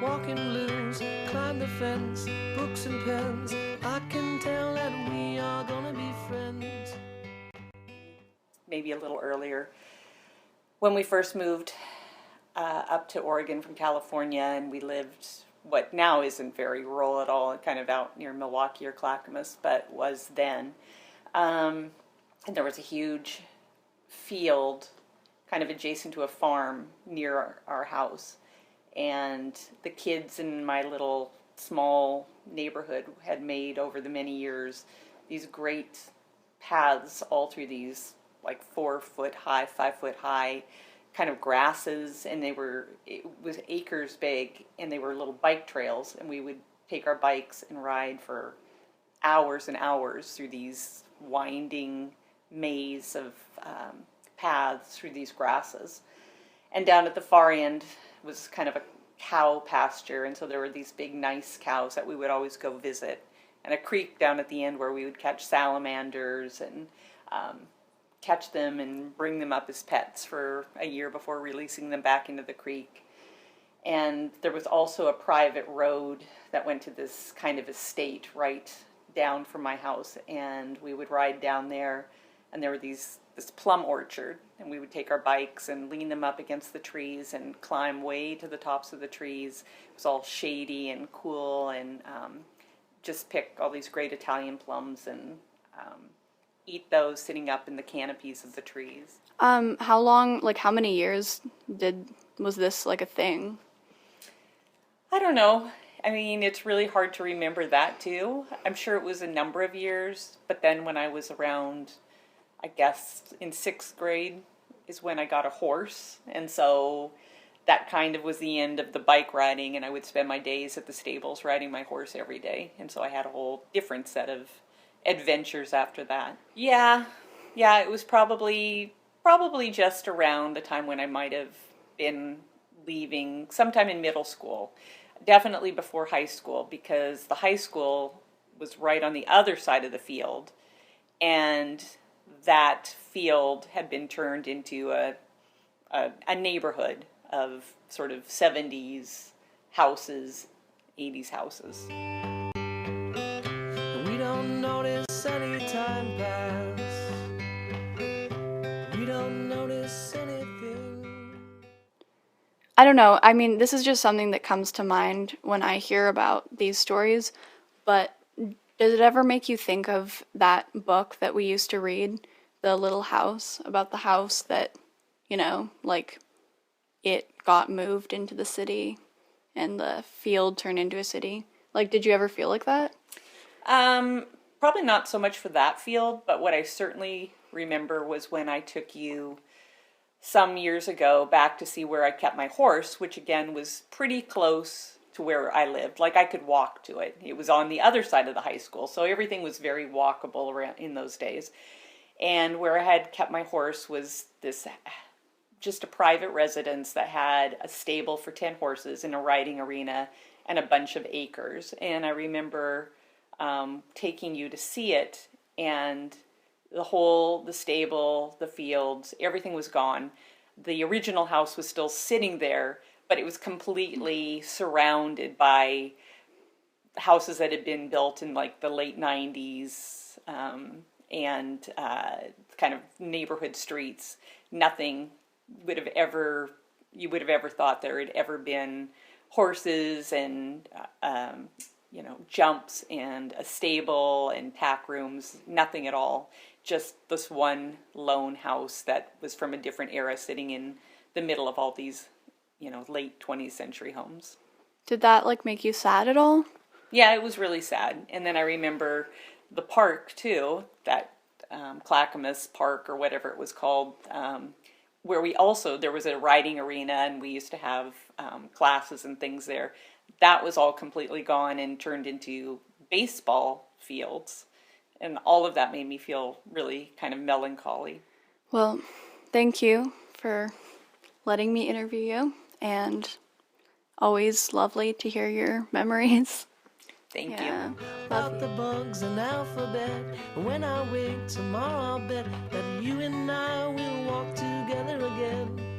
walking blues, climb the fence, books and pens. I can tell that we are gonna be friends. Maybe a little earlier. When we first moved up to Oregon from California, and we lived what now isn't very rural at all, kind of out near Milwaukee or Clackamas, but was then. And there was a huge field kind of adjacent to a farm near our house. And the kids in my little small neighborhood had made over the many years these great paths all through these like 4-foot high, 5-foot high kind of grasses, and it was acres big, and they were little bike trails, and we would take our bikes and ride for hours and hours through these winding maze of paths through these grasses. And down at the far end was kind of a cow pasture, and so there were these big nice cows that we would always go visit, and a creek down at the end where we would catch salamanders and catch them and bring them up as pets for a year before releasing them back into the creek. And there was also a private road that went to this kind of estate right down from my house, and we would ride down there, and there were this plum orchard, and we would take our bikes and lean them up against the trees and climb way to the tops of the trees. It was all shady and cool, and just pick all these great Italian plums and eat those sitting up in the canopies of the trees. How long, like how many years was this like a thing? I don't know. I mean, it's really hard to remember that too. I'm sure it was a number of years, but then when I was around, I guess in 6th grade is when I got a horse, and so that kind of was the end of the bike riding, and I would spend my days at the stables riding my horse every day, and so I had a whole different set of adventures after that. Yeah, it was probably just around the time when I might have been leaving, sometime in middle school. Definitely before high school, because the high school was right on the other side of the field, and that field had been turned into a neighborhood of sort of 70s houses, 80s houses. We don't notice any time pass. We don't notice anything. I don't know. I mean, this is just something that comes to mind when I hear about these stories, but does it ever make you think of that book that we used to read, The Little House, about the house that, like it got moved into the city and the field turned into a city? Like, did you ever feel like that? Probably not so much for that field, but what I certainly remember was when I took you some years ago back to see where I kept my horse, which again was pretty close to where I lived. Like I could walk to it. It was on the other side of the high school, so everything was very walkable around in those days. And where I had kept my horse was this just a private residence that had a stable for 10 horses and a riding arena and a bunch of acres. And I remember taking you to see it, and the stable, the fields, everything was gone. The original house was still sitting there, but it was completely surrounded by houses that had been built in like the late 90s and kind of neighborhood streets. Nothing you would have ever thought there had ever been horses and jumps and a stable and tack rooms, nothing at all. Just this one lone house that was from a different era sitting in the middle of all these, late 20th century homes. Did that make you sad at all? Yeah, it was really sad. And then I remember the park too, that Clackamas Park or whatever it was called, where there was a riding arena and we used to have classes and things there. That was all completely gone and turned into baseball fields. And all of that made me feel really kind of melancholy. Well, thank you for letting me interview you, and always lovely to hear your memories. Thank you. About the bugs and alphabet. When I wake tomorrow, I'll bet that you and I will walk together again.